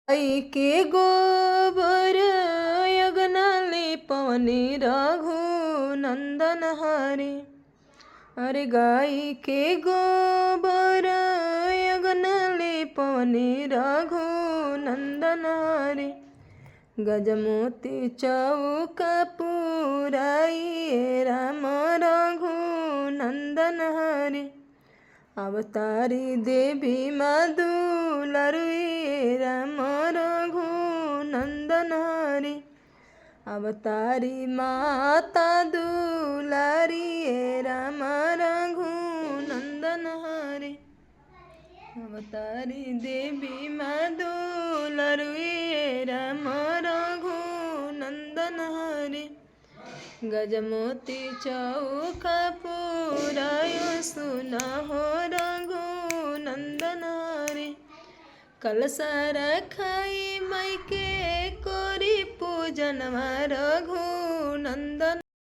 आई के गोबर यज्ञाले पवनी रघु नंदन हरे। अरे गाय के गोबर यज्ञाले पवनी रघु नंदन हरे। गजमोती चौक पुराई राम रघु नंदन हरे। अवतारी देवी दुलारी राम रघु नंदन हरे। अवतारी माता दुलारी राम रघु नंदन हरे। अवतारी देवी दुलारी राम रघु नंदन हरे। गजमोती चौक पुरायो सुना हो रघु नंदन हरे। कलसा रखाई माई के कोरी पूजन रघु नंदन।